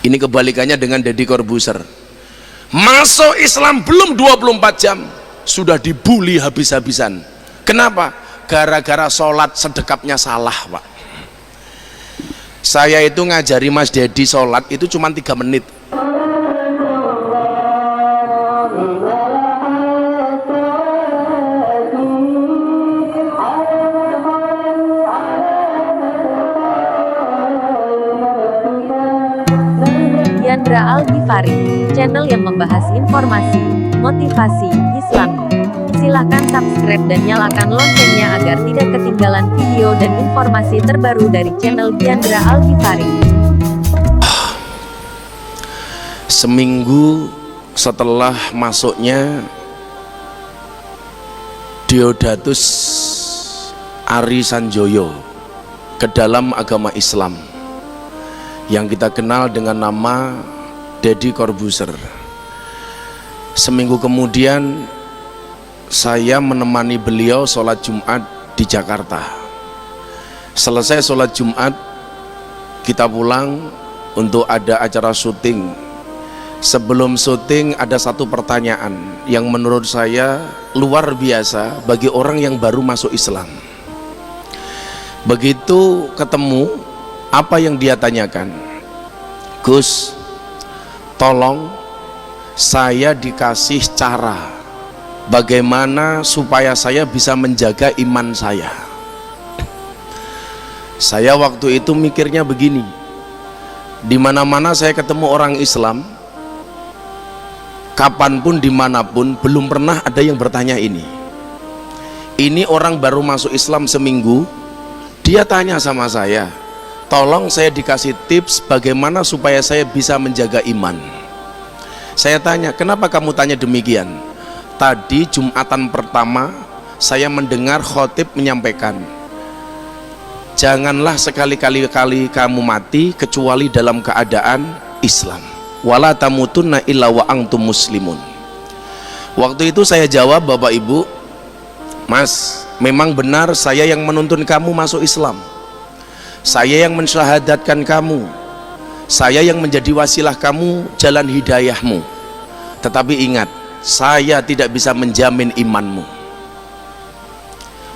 Ini kebalikannya dengan Deddy Corbuzier. Masuk Islam belum 24 jam sudah dibully habis-habisan. Kenapa? Gara-gara sholat sedekapnya salah, Pak. Saya itu ngajari Mas Deddy sholat itu cuma 3 menit. Diandra Al-Ghifari, channel yang membahas informasi, motivasi, Islami. Silahkan subscribe dan nyalakan loncengnya agar tidak ketinggalan video dan informasi terbaru dari channel Diandra Al-Ghifari. Seminggu setelah masuknya Deodatus Ari Sanjoyo ke dalam agama Islam yang kita kenal dengan nama Deddy Corbuzier, seminggu kemudian saya menemani beliau sholat Jumat di Jakarta. Selesai sholat Jumat kita pulang untuk ada acara syuting. Sebelum syuting ada satu pertanyaan yang menurut saya luar biasa bagi orang yang baru masuk Islam. Begitu ketemu, apa yang dia tanyakan? Gus, tolong saya dikasih cara bagaimana supaya saya bisa menjaga iman saya. Saya waktu itu mikirnya begini, di mana-mana saya ketemu orang Islam, kapanpun dimanapun belum pernah ada yang bertanya ini. Ini orang baru masuk Islam seminggu, dia tanya sama saya, tolong saya dikasih tips bagaimana supaya saya bisa menjaga iman. Saya tanya, kenapa kamu tanya demikian? Tadi Jumatan pertama saya mendengar khotib menyampaikan, janganlah sekali-kali kamu mati kecuali dalam keadaan Islam. Wala tamutunna illa wa antum muslimun. Waktu itu saya jawab, Bapak Ibu, Mas, memang benar saya yang menuntun kamu masuk Islam, saya yang mensyahadatkan kamu, saya yang menjadi wasilah kamu jalan hidayahmu. Tetapi ingat, saya tidak bisa menjamin imanmu.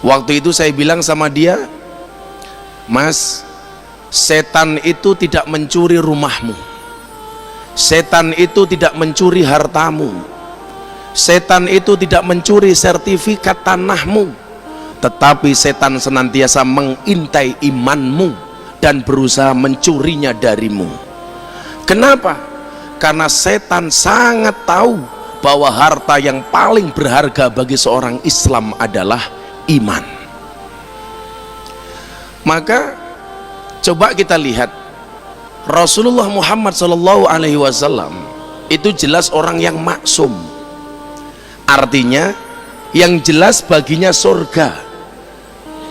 Waktu itu saya bilang sama dia, Mas, setan itu tidak mencuri rumahmu, setan itu tidak mencuri hartamu, setan itu tidak mencuri sertifikat tanahmu, tetapi setan senantiasa mengintai imanmu dan berusaha mencurinya darimu. Kenapa? Karena setan sangat tahu bahwa harta yang paling berharga bagi seorang Islam adalah iman. Maka coba kita lihat Rasulullah Muhammad SAW itu jelas orang yang maksum, artinya yang jelas baginya surga,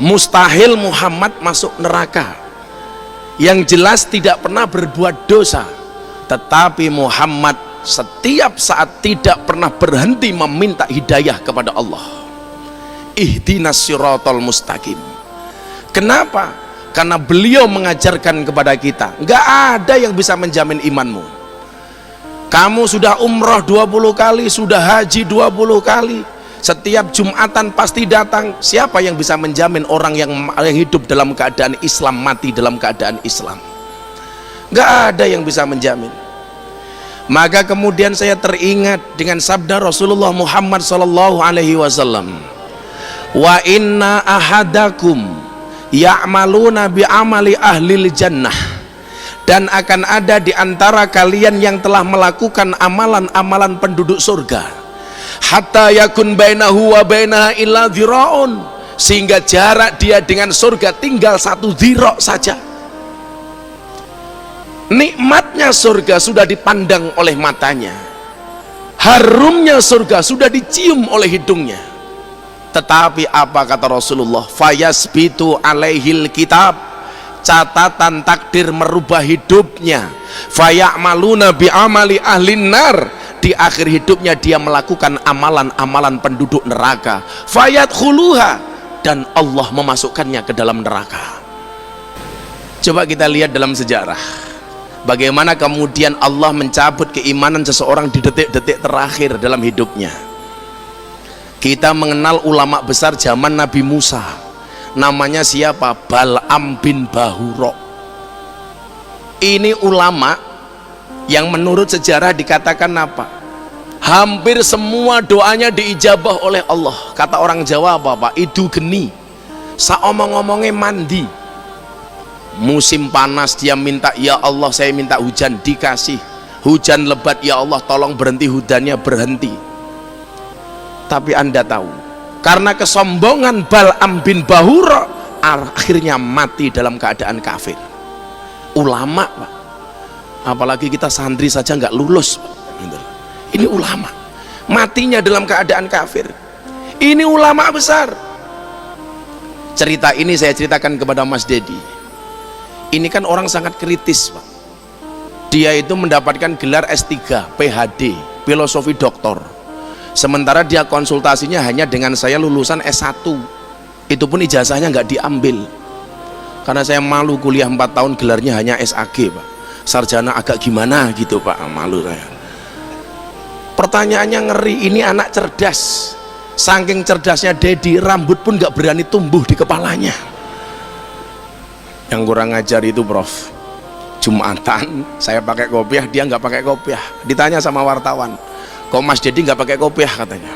mustahil Muhammad masuk neraka, yang jelas tidak pernah berbuat dosa. Tetapi Muhammad setiap saat tidak pernah berhenti meminta hidayah kepada Allah. Ihdinas siratal mustaqim. Kenapa? Karena beliau mengajarkan kepada kita, nggak ada yang bisa menjamin imanmu. Kamu sudah umroh 20 kali, sudah haji 20 kali, setiap Jumatan pasti datang. Siapa yang bisa menjamin orang yang hidup dalam keadaan Islam mati dalam keadaan Islam? Nggak ada yang bisa menjamin. Maka kemudian saya teringat dengan sabda Rasulullah Muhammad SAW, wa inna ahadakum ya'maluna bi'amali ahlil jannah, dan akan ada di antara kalian yang telah melakukan amalan-amalan penduduk surga, hatta yakun bainahu wa bainaha illa dhira'un, sehingga jarak dia dengan surga tinggal 1 dhira' saja. Nikmatnya surga sudah dipandang oleh matanya, harumnya surga sudah dicium oleh hidungnya. Tetapi apa kata Rasulullah? Fayasbitu alaihil kitab, catatan takdir merubah hidupnya. Faya'maluna bi'amali ahlin nar, di akhir hidupnya dia melakukan amalan-amalan penduduk neraka. Fayadkhuluha, dan Allah memasukkannya ke dalam neraka. Coba kita lihat dalam sejarah. Bagaimana kemudian Allah mencabut keimanan seseorang di detik-detik terakhir dalam hidupnya. Kita mengenal ulama besar zaman Nabi Musa, namanya siapa? Bal'am bin Bahura. Ini ulama yang menurut sejarah dikatakan apa? Hampir semua doanya diijabah oleh Allah. Kata orang Jawa apa? Idu geni, saomong-omongnya mandi. Musim panas dia minta, ya Allah saya minta hujan, dikasih. Hujan lebat, ya Allah tolong berhenti hujannya, berhenti. Tapi Anda tahu, karena kesombongan Bal'am bin Bahura, akhirnya mati dalam keadaan kafir. Ulama Pak, apalagi kita santri saja nggak lulus Pak. Ini ulama matinya dalam keadaan kafir. Ini ulama besar. Cerita ini saya ceritakan kepada Mas Dedi. Ini kan orang sangat kritis Pak. Dia itu mendapatkan gelar S3 PhD filosofi doktor, sementara dia konsultasinya hanya dengan saya lulusan S1. Itu pun ijazahnya nggak diambil karena saya malu, kuliah 4 tahun gelarnya hanya SAG Pak, sarjana agak gimana gitu Pak, malu saya. Pertanyaannya ngeri, ini anak cerdas, saking cerdasnya Dedi, rambut pun nggak berani tumbuh di kepalanya. Yang kurang ajar itu Prof, Jumatan saya pakai kopiah, dia nggak pakai kopiah. Ditanya sama wartawan, kok Mas Dedi nggak pakai kopiah katanya.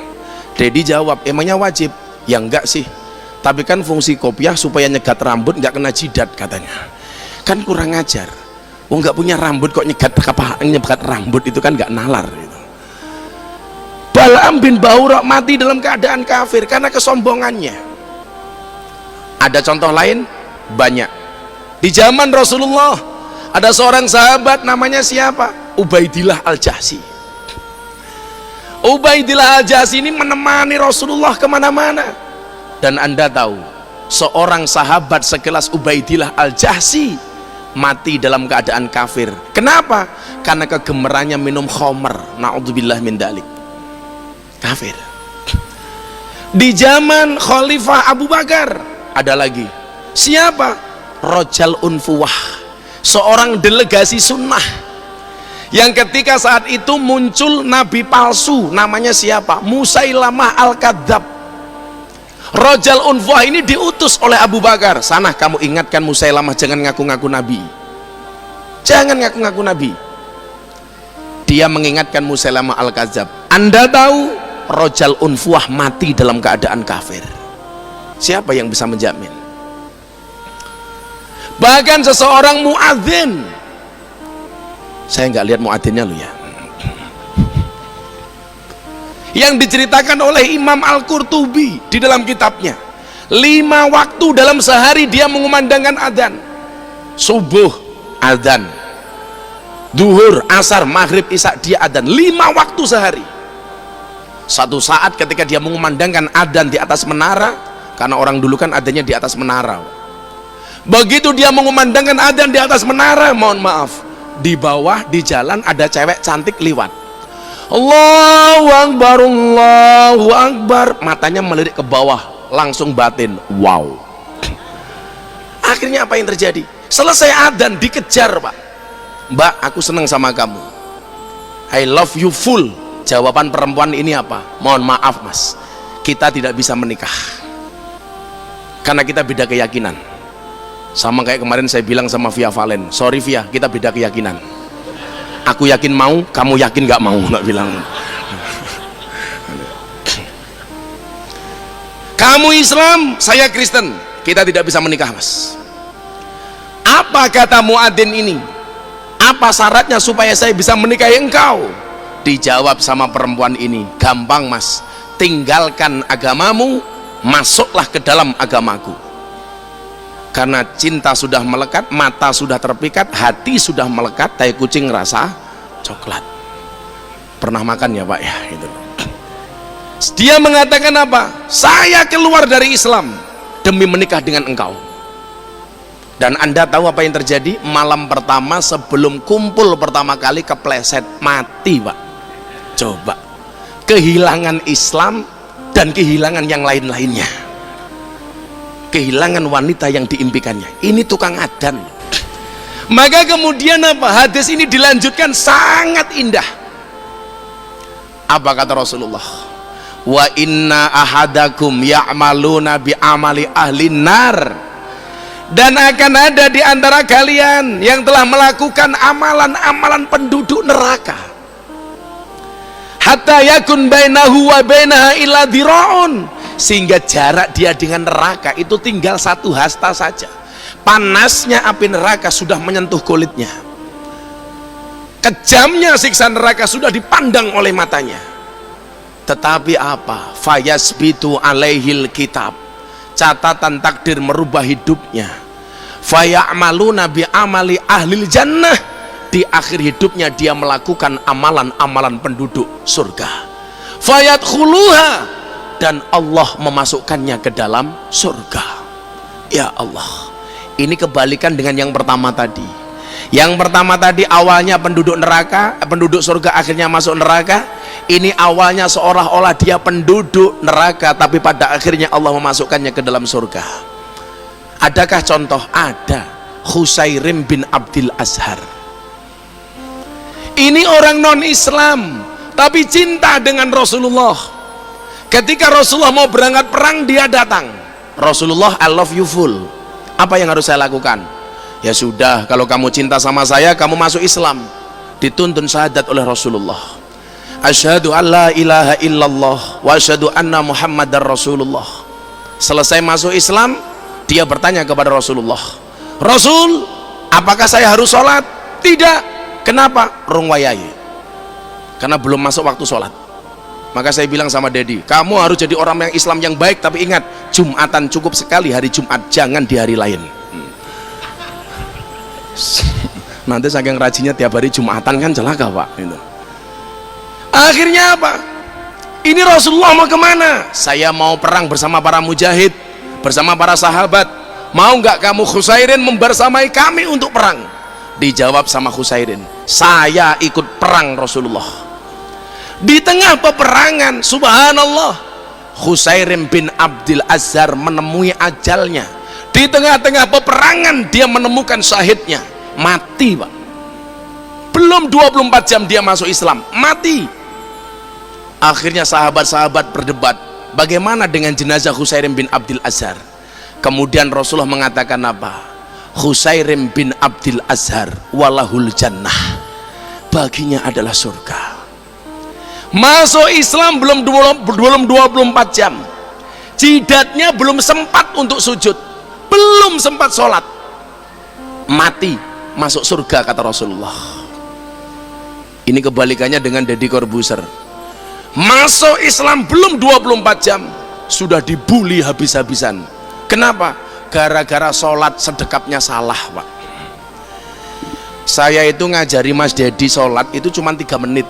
Dedi jawab, emangnya wajib? Ya enggak sih, tapi kan fungsi kopiah supaya nyegat rambut nggak kena jidat katanya. Kan kurang ajar, nggak punya rambut kok nyegat rambut, itu kan nggak nalar gitu. Bal'am bin Bahura mati dalam keadaan kafir karena kesombongannya. Ada contoh lain? Banyak. Di zaman Rasulullah ada seorang sahabat namanya siapa? Ubaidillah Al-Jahsy. Ubaidillah Al-Jahsy ini menemani Rasulullah kemana-mana. Dan Anda tahu, seorang sahabat sekelas Ubaidillah Al-Jahsy mati dalam keadaan kafir. Kenapa? Karena kegemerannya minum khamr. Na'udzubillah min dalik. Kafir. Di zaman Khalifah Abu Bakar ada lagi. Siapa? Rojal Unfuwah, seorang delegasi sunnah yang ketika saat itu muncul nabi palsu, namanya siapa? Musailamah Al-Kadzab. Rojal Unfuwah ini diutus oleh Abu Bakar, sana kamu ingatkan Musailamah jangan ngaku-ngaku nabi, jangan ngaku-ngaku nabi. Dia mengingatkan Musailamah Al-Kadzab. Anda tahu Rojal Unfuwah mati dalam keadaan kafir. Siapa yang bisa menjamin? Bahkan seseorang muadzin, saya nggak lihat muadzinnya loh ya, yang diceritakan oleh Imam Al-Qurtubi di dalam kitabnya, 5 waktu dalam sehari dia mengumandangkan adzan. Subuh adzan, duhur, asar, maghrib, isya dia adzan 5 waktu sehari. Satu saat ketika dia mengumandangkan adzan di atas menara, karena orang dulu kan adzannya di atas menara. Begitu dia mengumandangkan adzan di atas menara, mohon maaf, di bawah di jalan ada cewek cantik liwat. Allahu Akbar, Allahu Akbar, matanya melirik ke bawah, langsung batin, wow. Akhirnya apa yang terjadi? Selesai adzan dikejar Pak. Mbak, aku senang sama kamu, I love you full. Jawaban perempuan ini apa? Mohon maaf Mas, kita tidak bisa menikah karena kita beda keyakinan. Sama kayak kemarin saya bilang sama Via Valen, sorry Via, kita beda keyakinan. Aku yakin mau, kamu yakin nggak mau, nggak bilang. Kamu Islam, saya Kristen, kita tidak bisa menikah Mas. Apa kata muadzin ini? Apa syaratnya supaya saya bisa menikahi engkau? Dijawab sama perempuan ini, gampang Mas, tinggalkan agamamu, masuklah ke dalam agamaku. Karena cinta sudah melekat, mata sudah terpikat, hati sudah melekat, tai kucing rasa coklat. Pernah makan ya Pak ya gitu. Dia mengatakan apa? Saya keluar dari Islam demi menikah dengan engkau. Dan Anda tahu apa yang terjadi? Malam pertama sebelum kumpul pertama kali kepleset, mati Pak. Coba, kehilangan Islam dan kehilangan yang lain-lainnya, kehilangan wanita yang diimpikannya. Ini tukang adzan. Maka kemudian apa? Hadis ini dilanjutkan sangat indah. Apa kata Rasulullah? Wa inna ahadakum ya'maluna bi amali ahli nar, dan akan ada di antara kalian yang telah melakukan amalan-amalan penduduk neraka, hatta yakun bainahu wa bainaha illa dhira'un, sehingga jarak dia dengan neraka itu tinggal satu hasta saja. Panasnya api neraka sudah menyentuh kulitnya, kejamnya siksa neraka sudah dipandang oleh matanya. Tetapi apa? Fayasbitu alaihil kitab, catatan takdir merubah hidupnya. Faya'maluna bi amali ahlil jannah, di akhir hidupnya dia melakukan amalan-amalan penduduk surga. Fayadkhuluha, dan Allah memasukkannya ke dalam surga. Ya Allah, ini kebalikan dengan yang pertama tadi. Yang pertama tadi awalnya penduduk neraka, penduduk surga akhirnya masuk neraka. Ini awalnya seolah-olah dia penduduk neraka, tapi pada akhirnya Allah memasukkannya ke dalam surga. Adakah contoh? Ada. Husairim bin Abdil Azhar. Ini orang non-Islam, tapi cinta dengan Rasulullah. Ketika Rasulullah mau berangkat perang, dia datang. Rasulullah, I love you full. Apa yang harus saya lakukan? Ya sudah, kalau kamu cinta sama saya, kamu masuk Islam. Dituntun syahadat oleh Rasulullah. Asyhadu an la ilaha illallah wa asyhadu anna Muhammadar Rasulullah. Selesai masuk Islam, dia bertanya kepada Rasulullah, Rasul, apakah saya harus sholat? Tidak. Kenapa? Rung wayahe, karena belum masuk waktu sholat. Maka saya bilang sama Dedi, kamu harus jadi orang yang Islam yang baik, tapi ingat, Jumatan cukup sekali hari Jumat, jangan di hari lain. Nanti saking rajinnya tiap hari Jumatan kan celaka Pak itu. Akhirnya apa? Ini Rasulullah mau kemana? Saya mau perang bersama para mujahid, bersama para sahabat. Mau nggak kamu Husairin membersamai kami untuk perang? Dijawab sama Husairin, saya ikut perang Rasulullah. Di tengah peperangan, subhanallah, Husairin bin Abdil Azhar menemui ajalnya. Di tengah-tengah peperangan dia menemukan syahidnya, mati Pak. Belum 24 jam dia masuk Islam, mati. Akhirnya sahabat-sahabat berdebat, bagaimana dengan jenazah Husairim bin Abdil Azhar? Kemudian Rasulullah mengatakan apa? Husairim bin Abdil Azhar walahul jannah, baginya adalah surga. Masuk Islam belum 24 jam, jidatnya belum sempat untuk sujud, belum sempat sholat, mati, masuk surga kata Rasulullah. Ini kebalikannya dengan Deddy Corbuzier. Masuk Islam belum 24 jam sudah dibully habis-habisan. Kenapa? Gara-gara sholat sedekapnya salah Pak. Saya itu ngajari Mas Dedi sholat itu cuma 3 menit.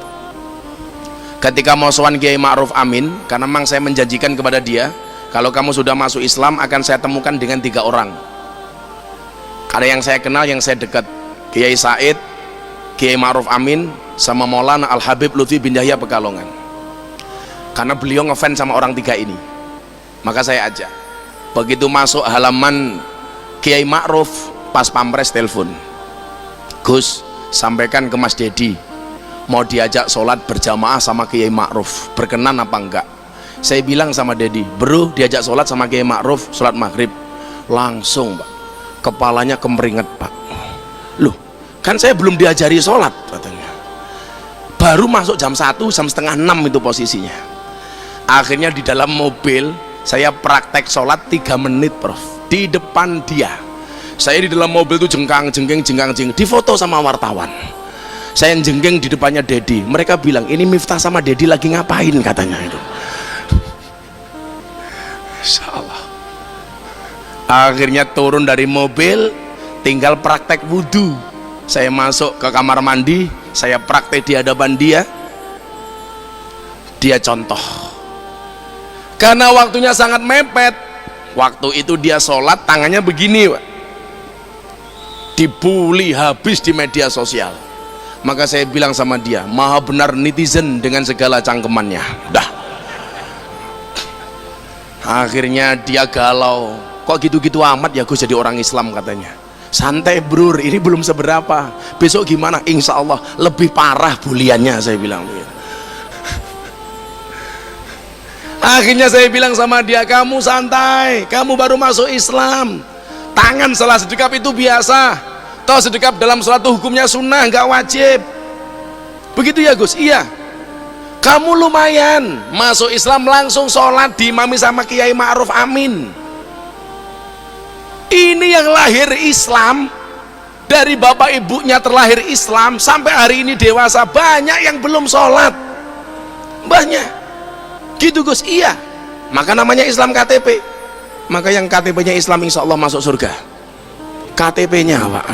Ketika mau sowan Kiai Ma'ruf Amin, karena memang saya menjanjikan kepada dia, kalau kamu sudah masuk Islam akan saya temukan dengan 3 orang. Karena yang saya kenal, yang saya dekat, Kiai Said, Kiai Ma'ruf Amin, sama Maulana Al Habib Lutfi bin Yahya Pekalongan. Karena beliau ngefans sama orang 3 ini, maka saya ajak. Begitu masuk halaman Kiai Ma'ruf, pas pampres telepon, Gus, sampaikan ke Mas Dedi, mau diajak sholat berjamaah sama Kiai Ma'ruf, berkenan apa enggak? Saya bilang sama Dedi, bro, diajak sholat sama Kiai Ma'ruf, sholat maghrib. Langsung Pak, kepalanya kemeringet Pak. Loh, kan saya belum diajari sholat katanya, baru masuk jam 1, jam setengah 6 itu posisinya. Akhirnya di dalam mobil saya praktek sholat 3 menit Prof, di depan dia. Saya di dalam mobil itu jengkang-jengking, difoto sama wartawan. Saya jengking di depannya Dedi. Mereka bilang, ini Miftah sama Dedi lagi ngapain katanya itu. Insyaallah. Akhirnya turun dari mobil, tinggal praktek wudhu. Saya masuk ke kamar mandi, saya praktek di hadapan dia. Dia contoh. Karena waktunya sangat mepet, waktu itu dia sholat tangannya begini Pak. Dibully habis di media sosial. Maka saya bilang sama dia, maha benar netizen dengan segala cangkemannya. Dah. Akhirnya dia galau, kok gitu-gitu amat ya Gus jadi orang Islam katanya. Santai brur, ini belum seberapa, besok gimana? Insya Allah lebih parah buliannya, saya bilang. Akhirnya saya bilang sama dia, kamu santai, kamu baru masuk Islam, tangan salah sedekap itu biasa, toh sedekap dalam sholat itu hukumnya sunnah, nggak wajib. Begitu ya Gus? Iya. Kamu lumayan masuk Islam langsung sholat diimami sama Kiai Ma'ruf Amin. Ini yang lahir Islam, dari bapak ibunya terlahir Islam sampai hari ini dewasa, banyak yang belum sholat, banyak gitu Gus. Iya, maka namanya Islam KTP. Maka yang KTP-nya Islam insya Allah masuk surga. KTP-nya Pak.